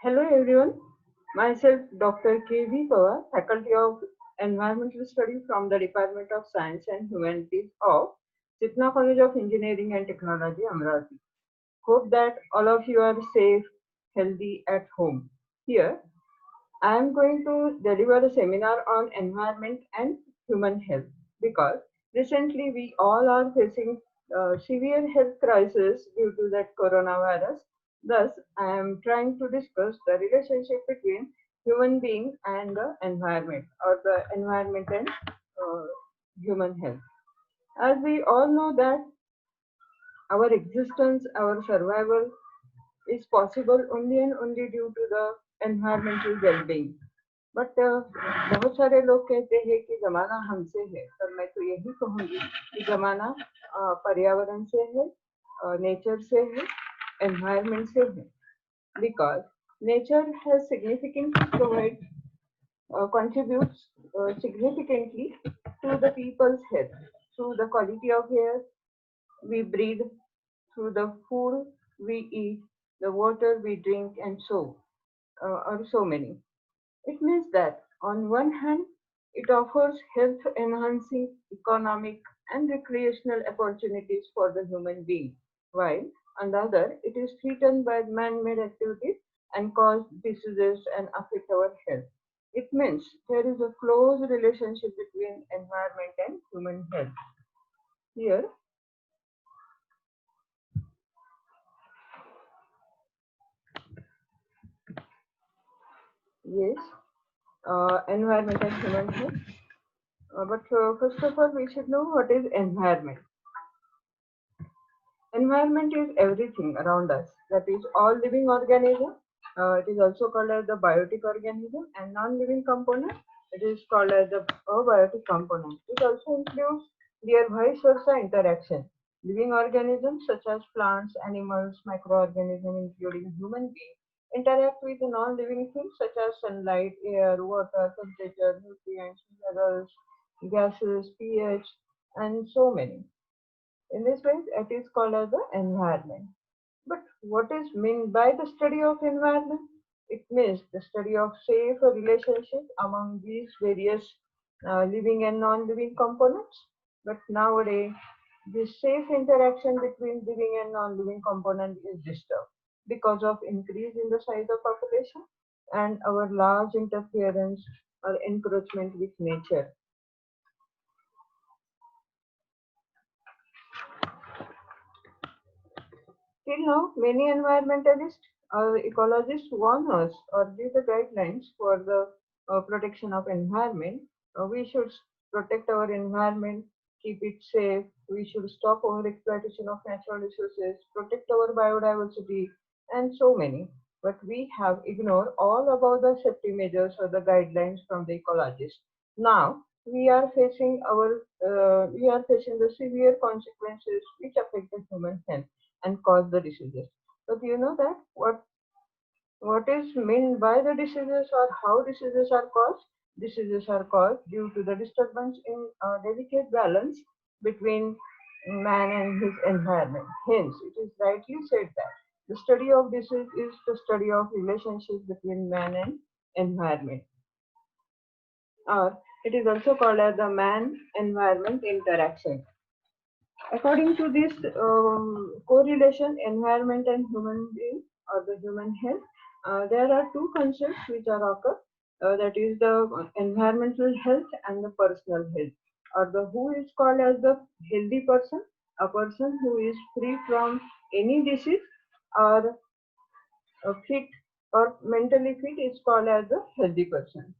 Hello everyone, myself Dr. K.V. Pawar, Faculty of Environmental Study from the Department of Science and Humanities of Sipna College of Engineering and Technology, Amravati. Hope that all of you are safe, healthy at home. Here, I am going to deliver a seminar on environment and human health because recently we all are facing severe health crisis due to that coronavirus. Thus, I am trying to discuss the relationship between human being and the environment or the environment and human health. As we all know that our existence, our survival is possible only and only due to the environmental well-being. But बहुत सारे लोग कहते हैं कि जमाना हमसे है, पर मैं तो यही कहूंगी कि जमाना पर्यावरण से है, नेचर से है, एनवायरमेंट से है, because nature has significantly provide contributes significantly to the people's health through the quality of air we breathe, through the food we eat, the water we drink, and are so many. It means that on one hand, it offers health enhancing economic and recreational opportunities for the human being, while on the other, it is threatened by man made activities and cause diseases and affect our health. It means there is a close relationship between environment and human health. Here, yes, environment and human health. But first of all, we should know what is environment. Environment is everything around us. That is all living organism. It is also called as the biotic organism and non-living component. It is called as the abiotic component. It also includes their vice versa interaction. Living organisms such as plants, animals, microorganisms, including human beings, interact with non-living things such as sunlight, air, water, temperature, nutrients, minerals, gases, pH, and so many. In this way, it is called as the environment. But what is meant by the study of environment? It means the study of safe relationship among these various living and non-living components. But nowadays, this safe interaction between living and non-living component is disturbed because of increase in the size of population and our large interference or encroachment with nature. Till now, many environmentalists or ecologists warn us or give the guidelines for the protection of environment. We should protect our environment, keep it safe. We should stop over exploitation of natural resources, protect our biodiversity, and so many. But we have ignored all about the safety measures or the guidelines from the ecologists. Now we are facing the severe consequences which affect the human health and cause the diseases. So do you know that what is meant by the diseases or how diseases are caused? Diseases are caused due to the disturbance in delicate balance between man and his environment. Hence, it is rightly said that the study of disease is the study of relationship between man and environment, or it is also called as the man-environment interaction. According to this correlation, environment and human being or the human health, there are two concepts which are occur. That is the environmental health and the personal health, or the who is called as the healthy person, a person who is free from any disease, or fit or mentally fit is called as a healthy person.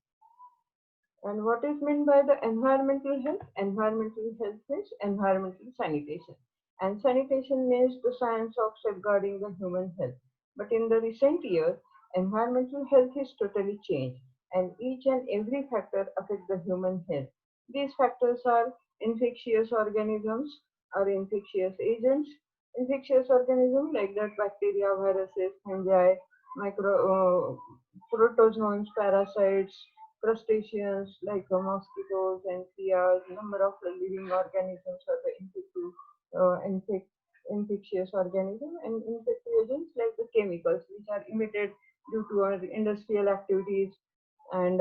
And what is meant by the environmental health? Environmental health means environmental sanitation. And sanitation means the science of safeguarding the human health. But in the recent years, environmental health is totally changed, and each and every factor affects the human health. These factors are infectious organisms or infectious agents. Infectious organisms like that bacteria, viruses, fungi, micro protozoans, parasites, crustaceans like mosquitoes and flies, number of living organisms or the infectious organism, and infective agents like the chemicals which are emitted due to our industrial activities and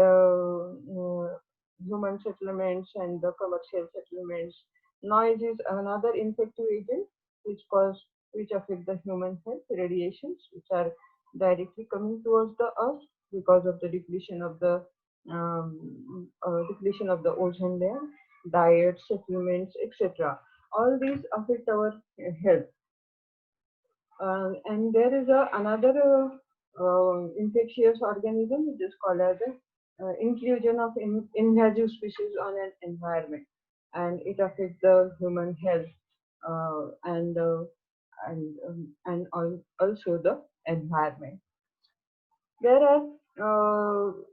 human settlements and the commercial settlements. Noise is another infective agent which affect the human health. Radiations which are directly coming towards the earth because of the depletion of the ozone layer, diet, supplements, etc. All these affect our health. And there is another infectious organism which is called as the inclusion of invasive species on an environment, and it affects the human health and also the environment. There are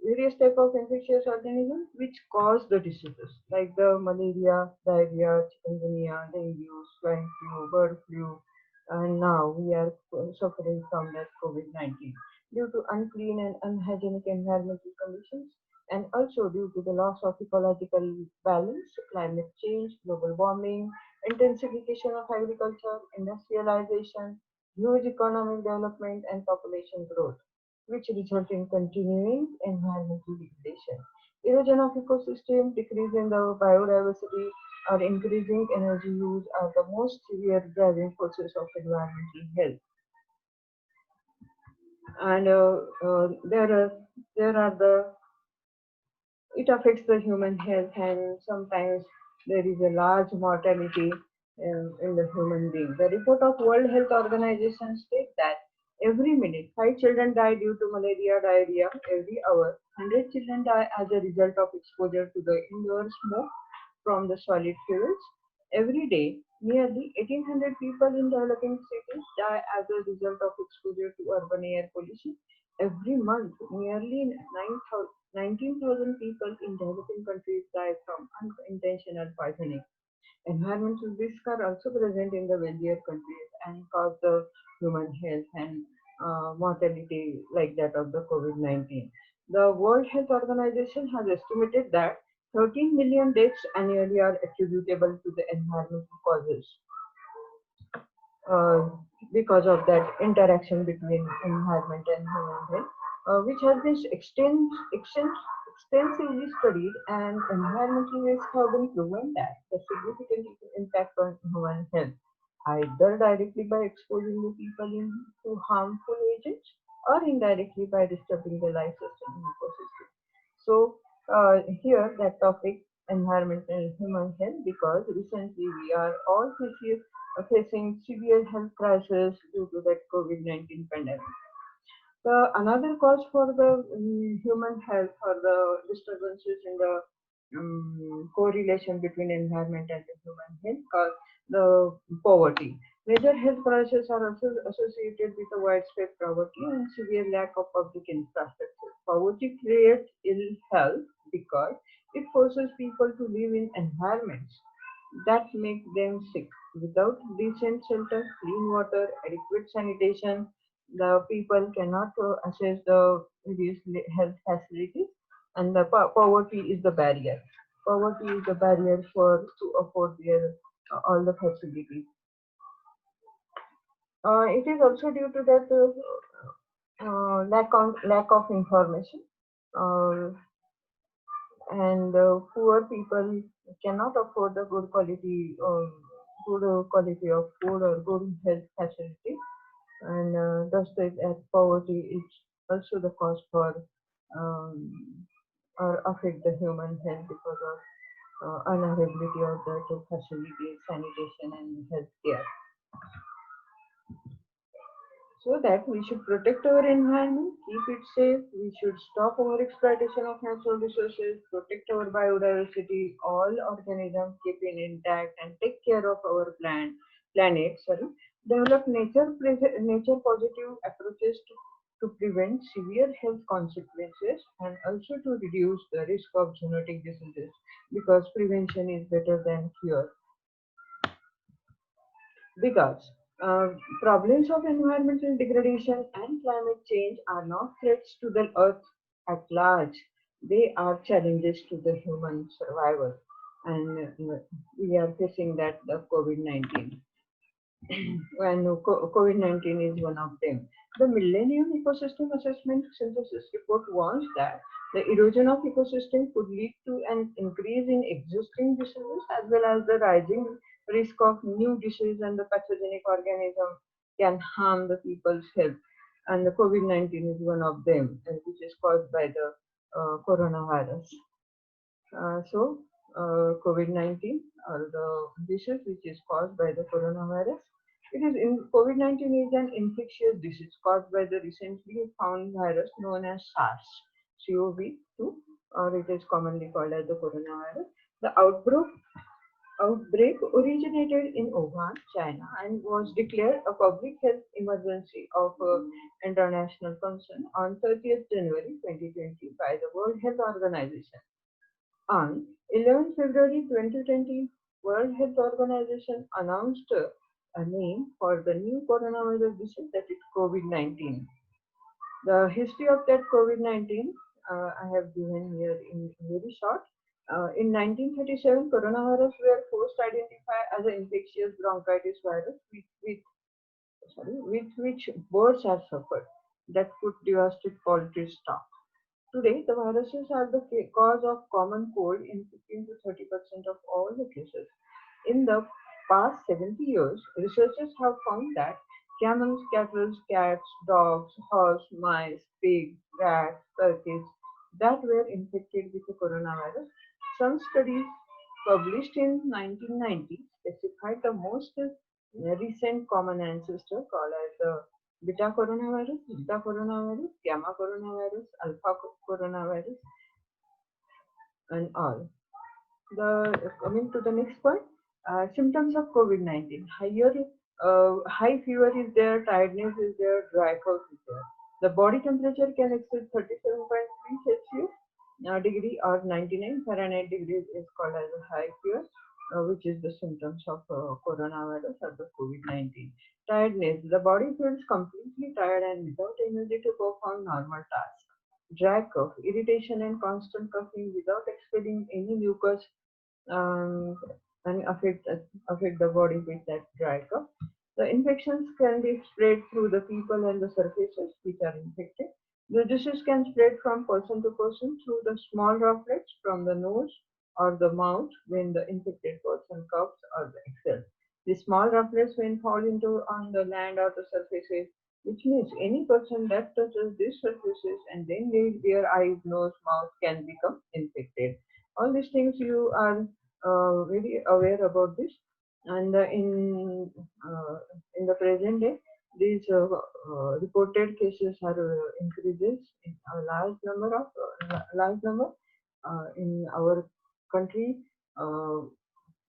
various type of infectious organisms which cause the diseases like the malaria, diarrhea, chikungunya, dengue, swine flu, bird flu, and now we are suffering from that COVID-19 due to unclean and unhygienic environmental conditions, and also due to the loss of ecological balance, climate change, global warming, intensification of agriculture, industrialization, huge economic development, and population growth, which result in continuing environmental degradation. Erosion of ecosystem, decrease in the biodiversity, or increasing energy use are the most severe driving forces of environmental health. And there are the it affects the human health, and sometimes there is a large mortality in the human being. The report of World Health Organization states that every minute 5 children die due to malaria diarrhea. Every hour 100 children die as a result of exposure to the indoor smoke from the solid fuels. Every day, nearly 1,800 people in developing cities die as a result of exposure to urban air pollution. Every month, nearly 19,000 people in developing countries die from unintentional poisoning. Environmental risks are also present in the wealthier countries and cause the human health and mortality like that of the COVID-19. The World Health Organization has estimated that 13 million deaths annually are attributable to the environmental causes uh, because of that interaction between environment and human health, which has been extensively studied, and environmental risks have been proven that the significant impact on human health, either directly by exposing the people to harmful agents or indirectly by disturbing the life system and ecosystem. So here that topic environmental and human health, because recently we are all facing severe health crisis due to that COVID-19 pandemic. The another cause for the human health or the disturbances in the correlation between environment and the human health cause the poverty. Major health crises are also associated with a widespread poverty and severe lack of public infrastructure. Poverty creates ill health because it forces people to live in environments that make them sick. Without decent shelter, clean water, adequate sanitation, the people cannot access the various health facilities, and the poverty is the barrier. Poverty is the barrier for to afford their all the facilities. It is also due to that lack of information. Uh, and poor people cannot afford the good quality of food or good health facility, and thus that poverty is also the cause for um, or affect the human health because of unavailability of the facilities, sanitation, and healthcare. So that we should protect our environment, keep it safe, we should stop over exploitation of natural resources, protect our biodiversity, all organisms keep it intact, and take care of our planet. Sorry, develop nature positive approaches to prevent severe health consequences and also to reduce the risk of genetic diseases, because prevention is better than cure. Because problems of environmental degradation and climate change are not threats to the earth at large, they are challenges to the human survival. And we are facing that the COVID 19, and COVID 19 is one of them. The Millennium Ecosystem Assessment Synthesis report warns that the erosion of ecosystem could lead to an increase in existing diseases as well as the rising risk of new diseases, and the pathogenic organism can harm the people's health. And the COVID-19 is one of them, and which is caused by the coronavirus. COVID-19 or the disease which is caused by the coronavirus. It is in COVID-19 is an infectious disease caused by the recently found virus known as SARS-CoV-2, or it is commonly called as the coronavirus. The outbreak originated in Wuhan, China, and was declared a public health emergency of international concern on 30th January 2020 by the World Health Organization. On 11 February 2020, World Health Organization announced a name for the new coronavirus disease, that is COVID-19. The history of that COVID-19 I have given here in very short. In 1937, coronavirus were first identified as an infectious bronchitis virus with which birds have suffered that could devastate poultry stock. Today, the viruses are the cause of common cold in 15 to 30% of all the cases. In the past 70 years, researchers have found that camels, cattle, cats, dogs, horse, mice, pigs, rats, turkeys that were infected with the coronavirus. Some studies published in 1990 specified the most recent common ancestor called as the beta coronavirus, delta coronavirus, gamma coronavirus, alpha coronavirus, and all. The coming to the next point, symptoms of COVID-19. High fever is there, tiredness is there, dry cough is there. The body temperature can exceed 37.3 Celsius degree or 99 Fahrenheit degrees is called as a high fever, which is the symptoms of coronavirus or the COVID-19. Tiredness. The body feels completely tired and without energy to perform normal tasks. Dry cough. Irritation and constant coughing without expelling any mucus, um, and affect the body with that dry cough. The infections can be spread through the people and the surfaces which are infected. The disease can spread from person to person through the small droplets from the nose or the mouth when the infected person coughs or exhales. The small droplets when fall into on the land or the surfaces, which means any person that touches these surfaces and then their eyes, nose, mouth can become infected. All these things you are very aware about this, and in the present day, these reported cases are increases in a large number in our country, uh,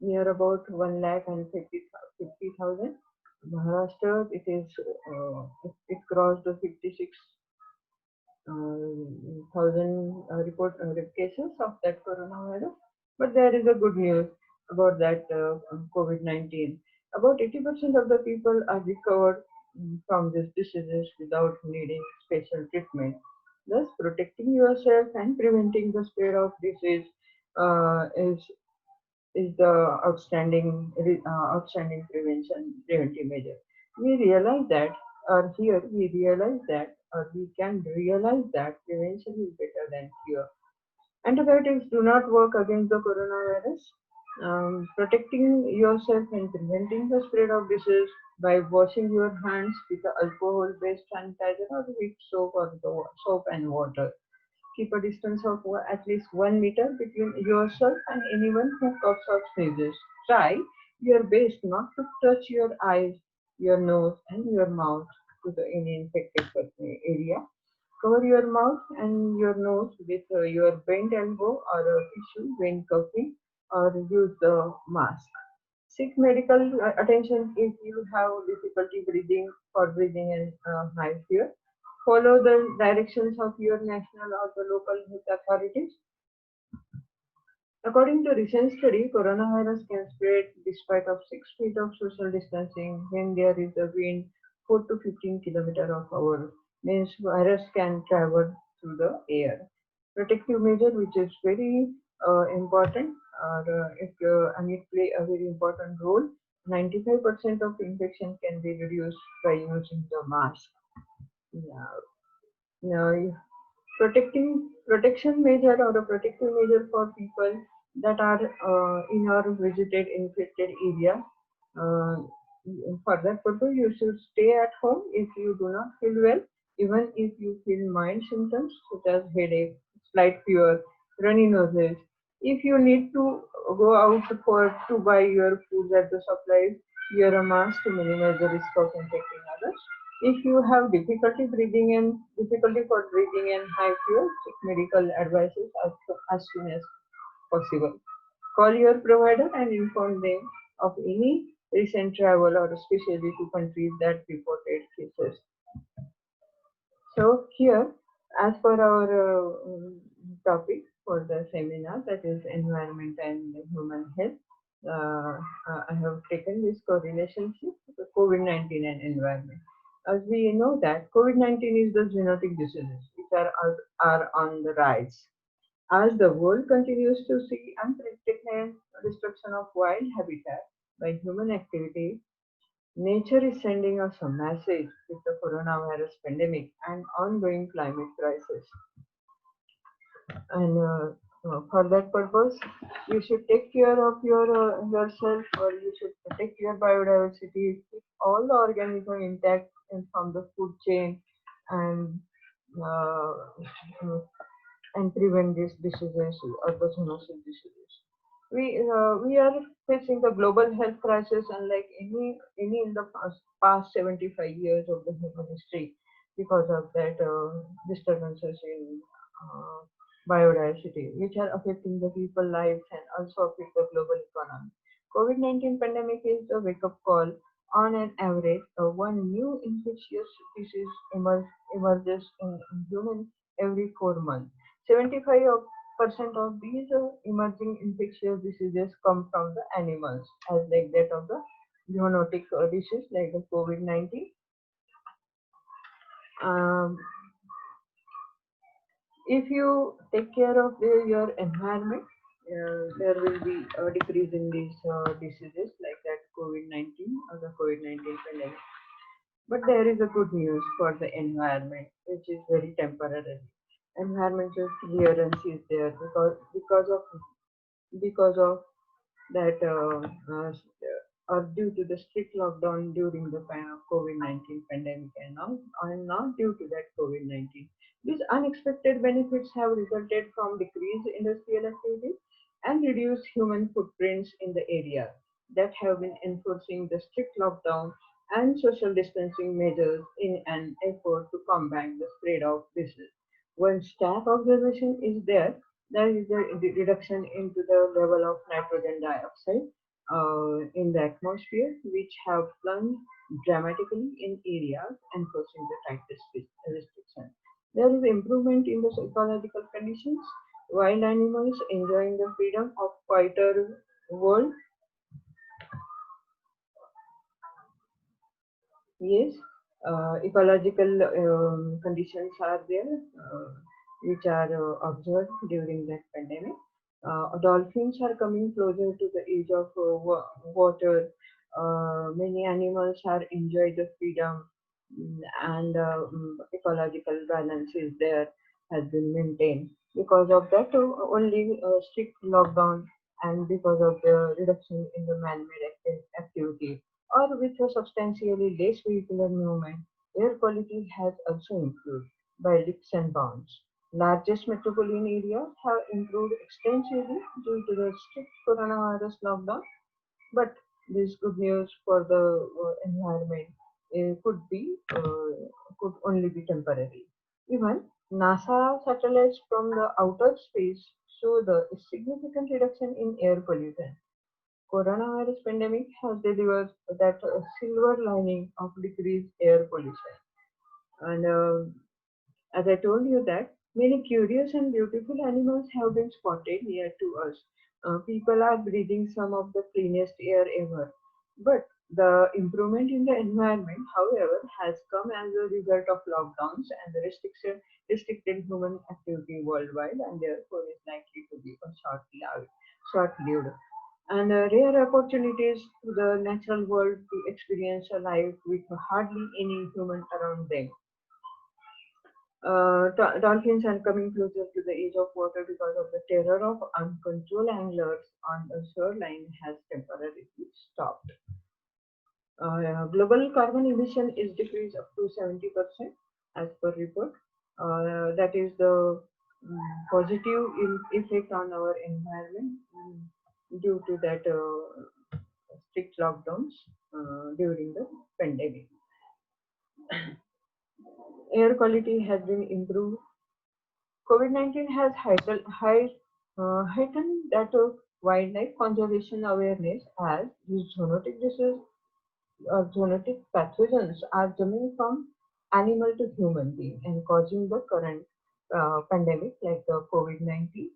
near about 1 lakh and 50,000. Maharashtra, it crossed the 56 thousand cases of that coronavirus. But there is a good news about that COVID-19. About 80% of the people are recovered from these diseases without needing special treatment. Thus, protecting yourself and preventing the spread of disease is the outstanding preventive measure. We realize that, or here we realize that, or we can realize that prevention is better than cure. Antibiotics do not work against the coronavirus. Protecting yourself and preventing the spread of disease by washing your hands with alcohol-based sanitizer or with soap and water. Keep a distance of at least 1 meter between yourself and anyone who coughs or sneezes. Try your best not to touch your eyes, your nose, and your mouth to the any infected area. Cover your mouth and your nose with your bent elbow or a tissue when coughing, or use the mask. Seek medical attention if you have difficulty breathing or breathing in high fear. Follow the directions of your national or the local health authorities. According to recent study, coronavirus can spread despite of 6 feet of social distancing when there is a wind 4 to 15 kilometers of hour. Means virus can travel through the air. Protective measure, which is very important, and it play a very important role. 95% of infection can be reduced by using the mask. Yeah. Now, protection measure or a protective measure for people that are in or visited infected area. Uh, for that purpose, you should stay at home if you do not feel well, even if you feel mild symptoms such as headache, slight fever, runny noses. If you need to go out for to buy your food at the supplies, wear a mask to minimize the risk of infecting others. If you have difficulty for breathing and high fever, seek medical advices as soon as possible. Call your provider and inform them of any recent travel or especially to countries that reported cases. So here, as per our topic for the seminar, that is environment and human health, I have taken this correlationship with the COVID-19 and environment. As we know that COVID-19 is the zoonotic diseases which are on the rise. As the world continues to see unprecedented destruction of wild habitat by human activity, nature is sending us a message with the coronavirus pandemic and ongoing climate crisis. And for that purpose, you should take care of yourself, or you should protect your biodiversity, keep all the organisms intact and from the food chain, and uh, uh, and prevent these diseases or the zoonotic diseases. We are facing the global health crisis unlike any in the past 75 years of the human history because of that disturbances in uh, biodiversity, which are affecting the people lives and also affect the global economy. COVID-19 pandemic is a wake-up call. On an average, one new infectious disease emerges in humans every 4 months. 75% of these emerging infectious diseases come from the animals, as like that of the zoonotic disease like the COVID-19. Um, if you take care of your environment, there will be a decrease in these diseases like that COVID-19 or the COVID-19 pandemic. But there is a good news for the environment, which is very temporary. Environmental clearance is there because of that or due to the strict lockdown during the COVID-19 pandemic and not due to that COVID-19. These unexpected benefits have resulted from decreased industrial activity and reduced human footprints in the area that have been enforcing the strict lockdown and social distancing measures in an effort to combat the spread of disease. When staff observation is there, there is a reduction into the level of nitrogen dioxide in the atmosphere, which have plunged dramatically in areas enforcing the tightest restrictions. There is improvement in the ecological conditions. Wild animals enjoying the freedom of quieter world. Yes, ecological conditions are there, which are observed during that pandemic. Dolphins are coming closer to the edge of water. Many animals are enjoy the freedom, and ecological balance is there has been maintained because of that only strict lockdown and because of the reduction in the man-made activity or with a substantially less vehicular movement, air quality has also improved by leaps and bounds. Largest metropolitan areas have improved extensively due to the strict coronavirus lockdown, but this good news for the environment could only be temporary. Even NASA satellites from the outer space show the significant reduction in air pollution. Coronavirus pandemic has delivered that silver lining of decreased air pollution. And as I told you that many curious and beautiful animals have been spotted near to us. People are breathing some of the cleanest air ever. But the improvement in the environment, however, has come as a result of lockdowns and the restricted human activity worldwide, and therefore is likely to be a short-lived and rare opportunities to the natural world to experience a life with hardly any human around them. Dolphins are coming closer to the edge of water because of the terror of uncontrolled anglers on the shoreline has temporarily stopped. Global carbon emission is decreased up to 70% as per report. That is the positive effect on our environment due to that strict lockdowns during the pandemic. Air quality has been improved. COVID-19 has heightened that wildlife conservation awareness as these zoonotic diseases or zoonotic pathogens are jumping from animal to human being and causing the current pandemic like the COVID-19.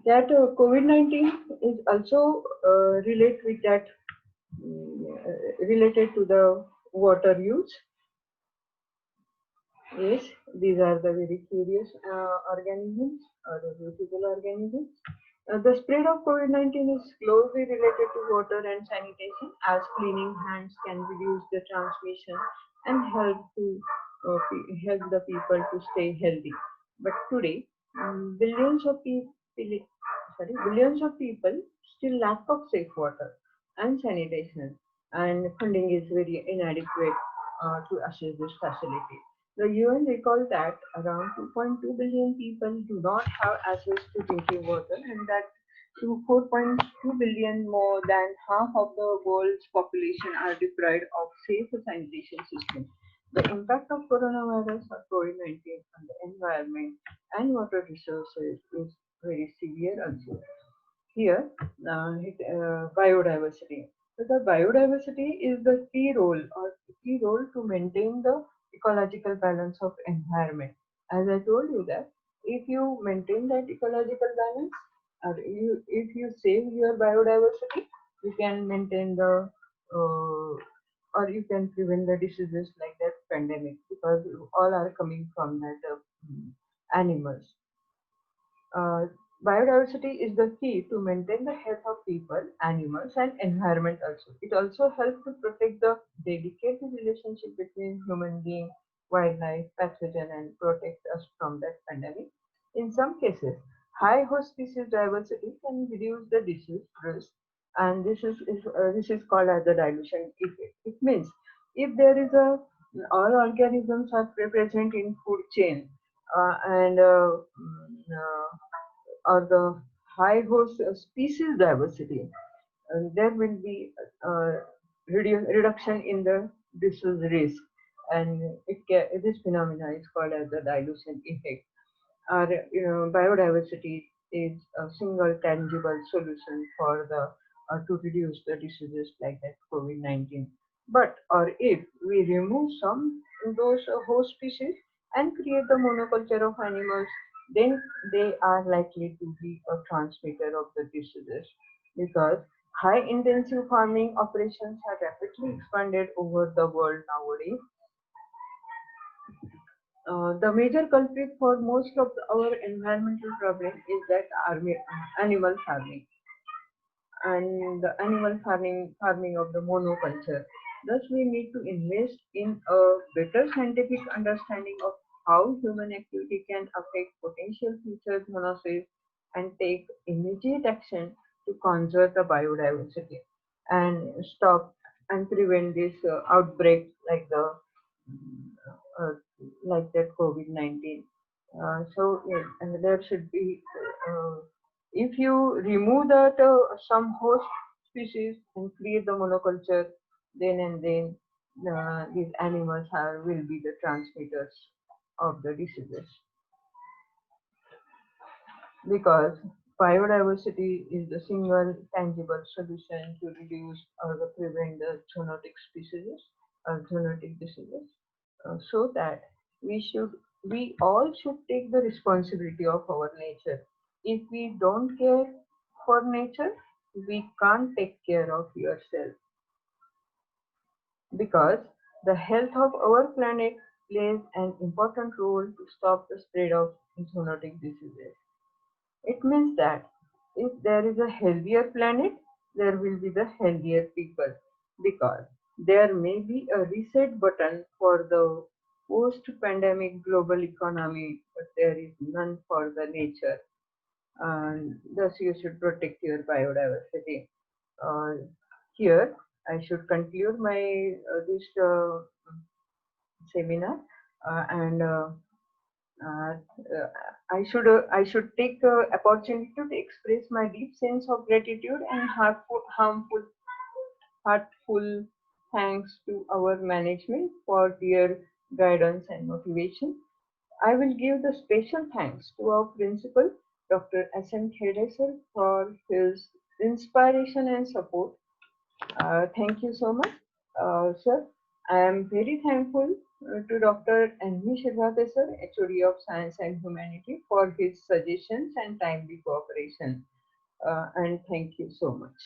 That COVID-19 is also related to the water use. Yes, these are the very curious organisms or the beautiful organisms. The spread of COVID-19 is closely related to water and sanitation, as cleaning hands can reduce the transmission and help the people to stay healthy. But today, billions of people still lack of safe water and sanitation, and funding is very inadequate to assess this facility. The UN recalled that around 2.2 billion people do not have access to drinking water, and that to 4.2 billion, more than half of the world's population, are deprived of safe sanitation systems. The impact of coronavirus or COVID-19 on the environment and water resources is very severe also. Here, biodiversity. So the biodiversity is the key role to maintain the ecological balance of environment. As I told you that if you maintain that ecological balance, or if you save your biodiversity, you can maintain the or you can prevent the diseases like that pandemic because all are coming from that animals. Uh, Biodiversity is the key to maintain the health of people, animals, and environment also. It also helps to protect the delicate relationship between human being, wildlife, pathogen, and protect us from that pandemic. In some cases, high host species diversity can reduce the disease risk, and this is called as the dilution effect. It means if there is a all organisms are present in food chain and or the high host species diversity, there will be uh, reduction in the disease risk, and this phenomena is called as the dilution effect. Our biodiversity is a single tangible solution for the to reduce the diseases like that COVID-19. But or if we remove some those host species and create the monoculture of animals, then they are likely to be a transmitter of the diseases because high intensive farming operations have rapidly expanded over the world nowadays. The major culprit for most of our environmental problem is that animal farming and the animal farming of the monoculture. Thus, we need to invest in a better scientific understanding of how human activity can affect potential future zoonosis and take immediate action to conserve the biodiversity and stop and prevent this outbreak uh, like that COVID-19. So yeah, and there should be if you remove that some host species and create the monoculture, then and then these animals will be the transmitters of the diseases because biodiversity is the single tangible solution to reduce or to prevent the zoonotic species or zoonotic diseases. So that we all should take the responsibility of our nature. If we don't care for nature, we can't take care of yourself because the health of our planet plays an important role to stop the spread of zoonotic diseases. It means that if there is a healthier planet, there will be the healthier people because There may be a reset button for the post-pandemic global economy, but there is none for the nature. And thus, you should protect your biodiversity. Uh, Here, I should conclude my this seminar, and uh, I should take the opportunity to express my deep sense of gratitude and heartful thanks to our management for their guidance and motivation. I will give the special thanks to our principal, Dr. S.M. Khede sir, for his inspiration and support. Thank you so much, sir. I am very thankful to Dr. N.V. Shirvate sir, HOD of Science and Humanity, for his suggestions and timely cooperation. And thank you so much.